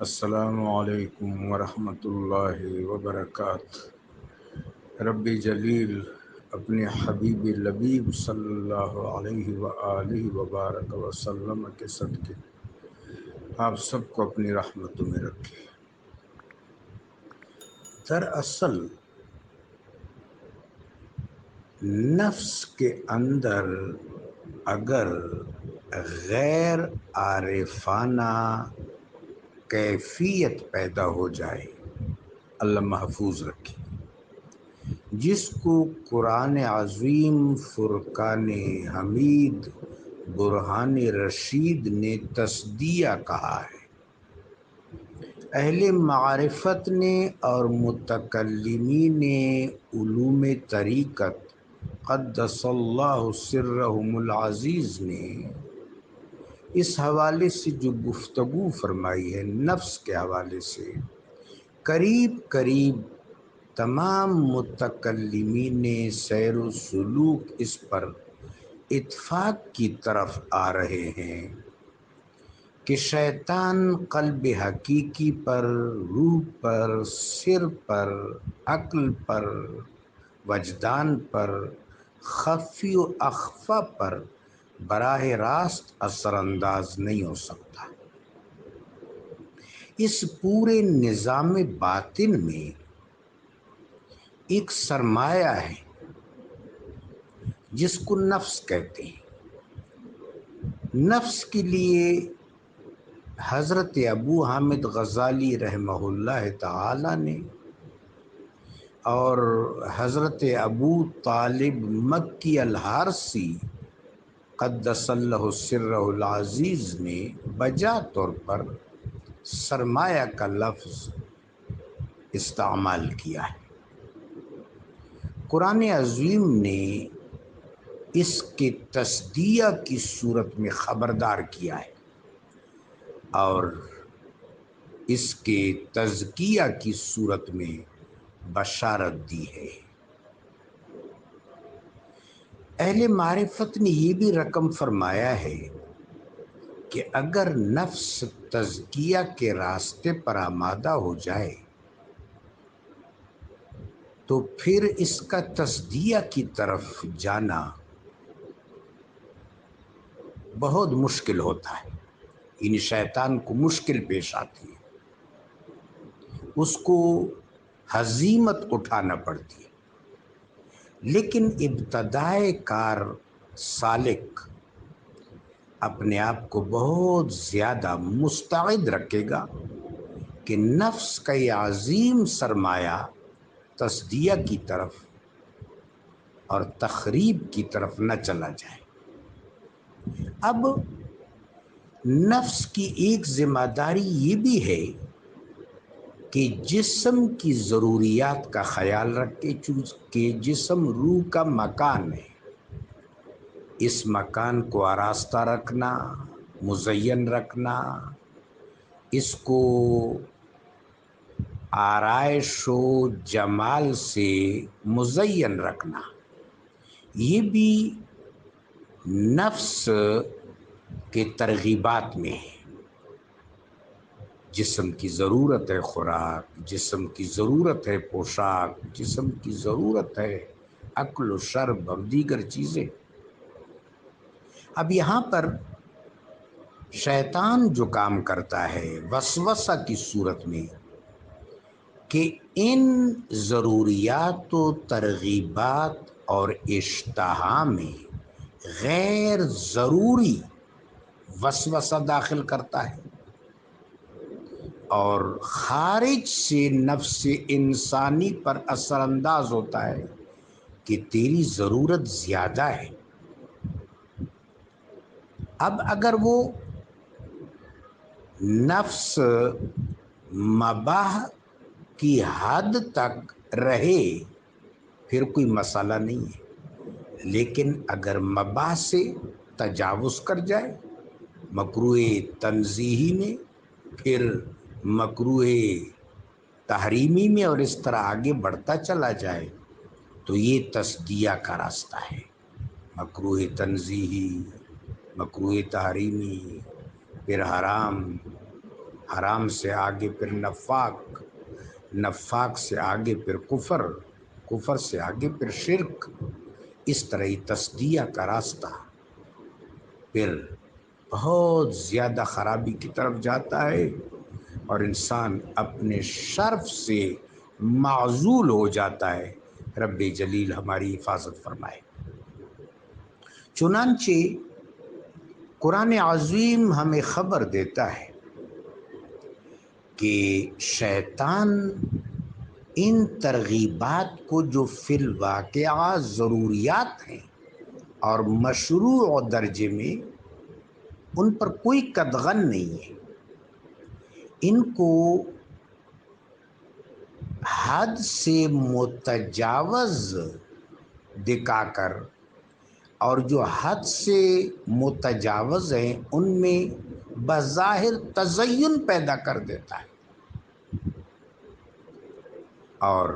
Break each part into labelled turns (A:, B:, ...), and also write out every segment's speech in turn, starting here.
A: السلام علیکم ورحمۃ اللہ وبرکاتہ۔ ربی جلیل اپنے حبیب لبیب صلی اللہ علیہ وآلہ وبارک وسلم کے صدقے آپ سب کو اپنی رحمتوں میں رکھے۔ دراصل نفس کے اندر اگر غیر عارفانہ کیفیت پیدا ہو جائے، اللہ محفوظ رکھے، جس کو قرآن عظیم فرقان حمید برہان رشید نے تصدیہ کہا ہے، اہل معرفت نے اور متکلمین علوم طریقت قدس اللہ سرہم العزیز نے اس حوالے سے جو گفتگو فرمائی ہے نفس کے حوالے سے، قریب قریب تمام متکلمین سیر و سلوک اس پر اتفاق کی طرف آ رہے ہیں کہ شیطان قلب حقیقی پر، روح پر، سر پر، عقل پر، وجدان پر، خفی و اخفا پر براہ راست اثر انداز نہیں ہو سکتا۔ اس پورے نظام باطن میں ایک سرمایہ ہے جس کو نفس کہتے ہیں۔ نفس کے لیے حضرت ابو حامد غزالی رحمہ اللہ تعالی نے اور حضرت ابو طالب مکی الحارثی قدس اللہ سرہ العزیز نے بجا طور پر سرمایہ کا لفظ استعمال کیا ہے۔ قرآن عظیم نے اس کے تصدیہ کی صورت میں خبردار کیا ہے اور اس کے تزکیہ کی صورت میں بشارت دی ہے۔ اہل معرفت نے یہ بھی رقم فرمایا ہے کہ اگر نفس تزکیہ کے راستے پر آمادہ ہو جائے تو پھر اس کا تصدیہ کی طرف جانا بہت مشکل ہوتا ہے، یعنی شیطان کو مشکل پیش آتی ہے، اس کو ہزیمت اٹھانا پڑتی ہے۔ لیکن ابتدائے کار سالک اپنے آپ کو بہت زیادہ مستعد رکھے گا کہ نفس کا یہ عظیم سرمایہ تصدیہ کی طرف اور تخریب کی طرف نہ چلا جائے۔ اب نفس کی ایک ذمہ داری یہ بھی ہے کہ جسم کی ضروریات کا خیال رکھے، چونکہ جسم روح کا مکان ہے، اس مکان کو آراستہ رکھنا، مزین رکھنا، اس کو آرائش و جمال سے مزین رکھنا، یہ بھی نفس کے ترغیبات میں ہے۔ جسم کی ضرورت ہے خوراک، جسم کی ضرورت ہے پوشاک، جسم کی ضرورت ہے اکل و شرب اور دیگر چیزیں۔ اب یہاں پر شیطان جو کام کرتا ہے وسوسہ کی صورت میں کہ ان ضروریات و ترغیبات اور اشتہا میں غیر ضروری وسوسہ داخل کرتا ہے اور خارج سے نفس انسانی پر اثر انداز ہوتا ہے کہ تیری ضرورت زیادہ ہے۔ اب اگر وہ نفس مباح کی حد تک رہے پھر کوئی مسئلہ نہیں ہے، لیکن اگر مباح سے تجاوز کر جائے مکروہ تنزیہی میں، پھر مکروہ تحریمی میں اور اس طرح آگے بڑھتا چلا جائے تو یہ تصدیہ کا راستہ ہے۔ مکروہ تنزیہی، مکروہ تحریمی، پھر حرام، حرام سے آگے پھر نفاق، نفاق سے آگے پھر کفر، کفر سے آگے پھر شرک. اس طرح ہی تصدیہ کا راستہ پھر بہت زیادہ خرابی کی طرف جاتا ہے اور انسان اپنے شرف سے معزول ہو جاتا ہے. رب جلیل ہماری حفاظت فرمائے. چنانچہ قرآن عظیم ہمیں خبر دیتا ہے کہ شیطان ان ترغیبات کو جو فی الواقعہ ضروریات ہیں اور مشروع درجے میں، ان پر کوئی قدغن نہیں ہے. ان کو حد سے متجاوز دکھا کر، اور جو حد سے متجاوز ہیں ان میں بظاہر تزین پیدا کر دیتا ہے، اور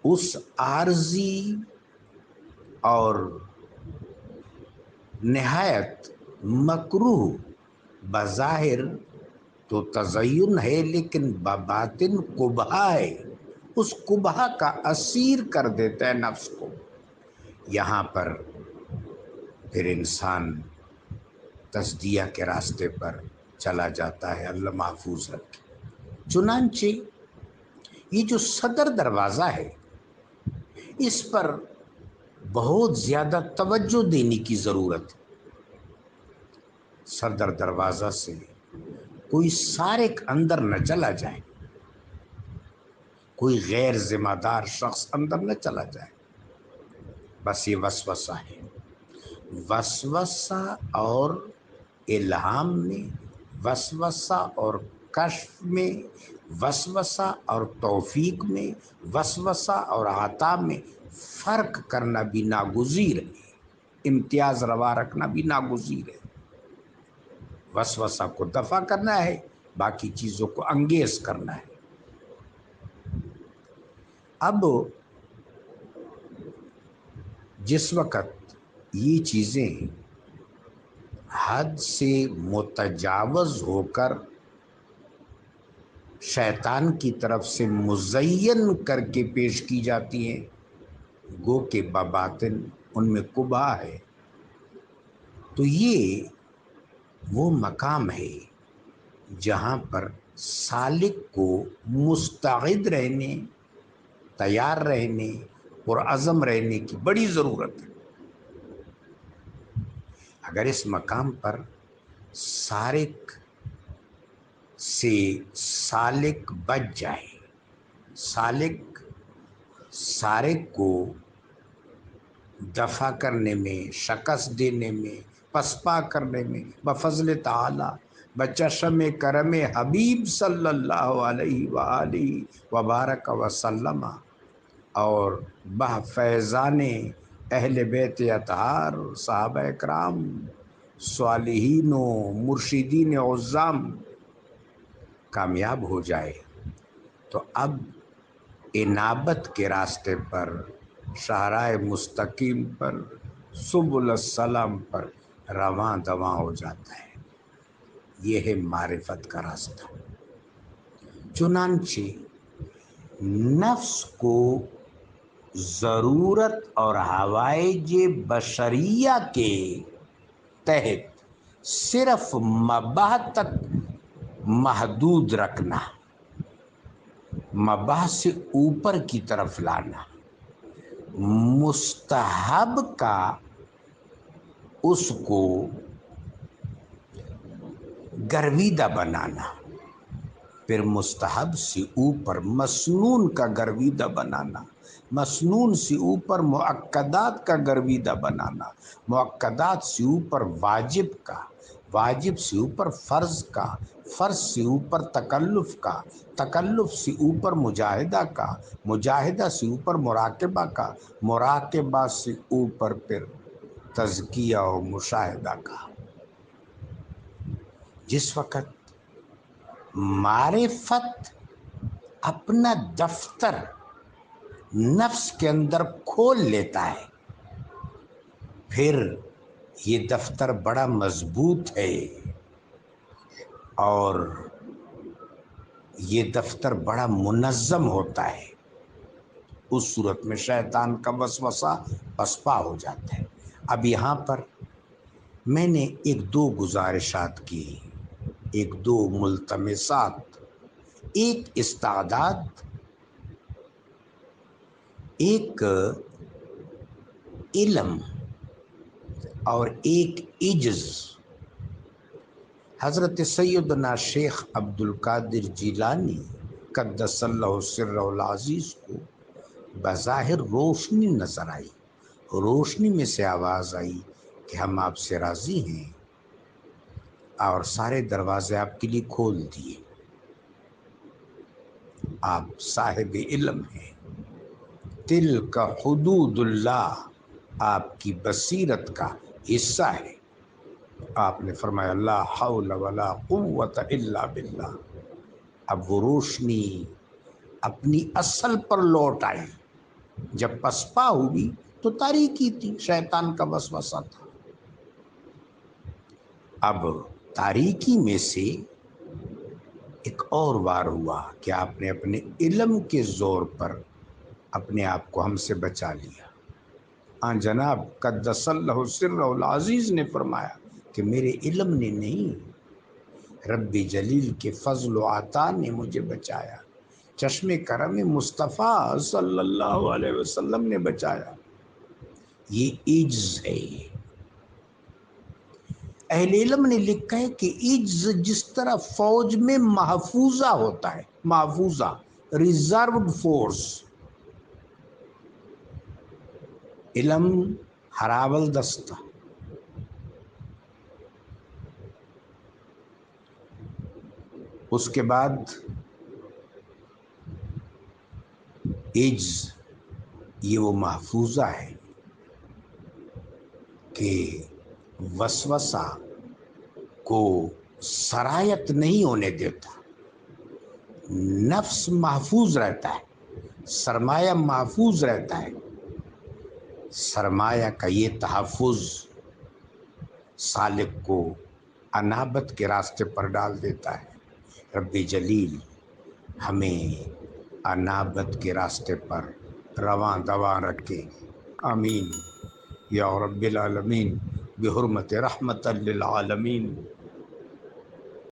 A: اس عارضی اور نہایت مکروہ بظاہر تو تزین ہے لیکن بباطن قبح ہے، اس قبح کا اسیر کر دیتا ہے نفس کو. یہاں پر پھر انسان تصدیہ کے راستے پر چلا جاتا ہے. اللہ محفوظ رکھے. چنانچہ یہ جو صدر دروازہ ہے، اس پر بہت زیادہ توجہ دینے کی ضرورت ہے. صدر دروازہ سے کوئی سارق اندر نہ چلا جائے، کوئی غیر ذمہ دار شخص اندر نہ چلا جائے. بس یہ وسوسہ ہے. وسوسہ اور الہام میں، وسوسہ اور کشف میں، وسوسہ اور توفیق میں، وسوسہ اور عطا میں فرق کرنا بھی ناگزیر ہے، امتیاز روا رکھنا بھی ناگزیر ہے. وسوسہ کو دفع کرنا ہے، باقی چیزوں کو انگیز کرنا ہے. اب جس وقت یہ چیزیں حد سے متجاوز ہو کر شیطان کی طرف سے مزین کر کے پیش کی جاتی ہیں، گو کہ بباطن ان میں قبح ہے، تو یہ وہ مقام ہے جہاں پر سالک کو مستعد رہنے، تیار رہنے، پرعزم رہنے کی بڑی ضرورت ہے. اگر اس مقام پر سارق سے سالک بچ جائے، سالک سارق کو دفع کرنے میں، شکست دینے میں، پسپا کرنے میں بفضل تعالی، بچشم کرم حبیب صلی اللہ علیہ وآلہ وبارک وسلم، اور بفیضان اہل بیت اطہار، صحابہ اکرام، صالحین و مرشدین عظام کامیاب ہو جائے، تو اب انابت کے راستے پر، شاہراہ مستقیم پر، سبل السلام پر رواں دواں ہو جاتا ہے. یہ ہے معرفت کا راستہ. چنانچہ نفس کو ضرورت اور حوائج بشریہ کے تحت صرف مباح تک محدود رکھنا، مباح سے اوپر کی طرف لانا، مستحب کا اس کو گرویدہ بنانا، پھر مستحب سے اوپر مسنون کا گرویدہ بنانا، مسنون سے اوپر مؤکدات کا گرویدہ بنانا، مؤکدات سے اوپر واجب کا، واجب سے اوپر فرض کا، فرض سے اوپر تکلف کا، تکلف سے اوپر مجاہدہ کا، مجاہدہ سے اوپر مراقبہ کا، مراقبہ سے اوپر پھر تزکیہ و مشاہدہ کا. جس وقت معرفت اپنا دفتر نفس کے اندر کھول لیتا ہے، پھر یہ دفتر بڑا مضبوط ہے اور یہ دفتر بڑا منظم ہوتا ہے، اس صورت میں شیطان کا وسوسہ پسپا ہو جاتا ہے۔ اب یہاں پر میں نے ایک دو گزارشات کی، ایک دو ملتمسات، ایک استعداد، ایک علم اور ایک عجز۔ حضرت سیدنا شیخ عبد القادر جیلانی قدس اللہ سرہ العزیز کو بظاہر روشنی نظر آئی، روشنی میں سے آواز آئی کہ ہم آپ سے راضی ہیں اور سارے دروازے آپ کے لیے کھول دیے، آپ صاحب علم ہیں، تلک حدود اللہ آپ کی بصیرت کا حصہ ہے۔ آپ نے فرمایا لا حول ولا قوت الا باللہ۔ اب وہ روشنی اپنی اصل پر لوٹ آئی، جب پسپا ہوئی تو تاریکی تھی، شیطان کا وسوسہ تھا۔ اب تاریکی میں سے ایک اور وار ہوا کہ آپ نے اپنے علم کے زور پر اپنے آپ کو ہم سے بچا لیا۔ جناب قدس اللہ سرہ العزیز نے فرمایا کہ میرے علم نے نہیں، رب جلیل کے فضل و عطا نے مجھے بچایا، چشم کرم مصطفیٰ صلی اللہ علیہ وسلم نے بچایا۔ یہ عجز ہے۔ اہل علم نے لکھا ہے کہ عجز جس طرح فوج میں محفوظہ ہوتا ہے، محفوظہ ریزروڈ فورس، علم ہراول دستہ، اس کے بعد عجز یہ وہ محفوظہ ہے کہ وسوسہ کو سرایت نہیں ہونے دیتا، نفس محفوظ رہتا ہے، سرمایہ محفوظ رہتا ہے۔ سرمایہ کا یہ تحفظ سالک کو انابت کے راستے پر ڈال دیتا ہے۔ رب جلیل ہمیں انابت کے راستے پر رواں دواں رکھے، آمین یا رب العالمین، بحرمت رحمت للعالمین۔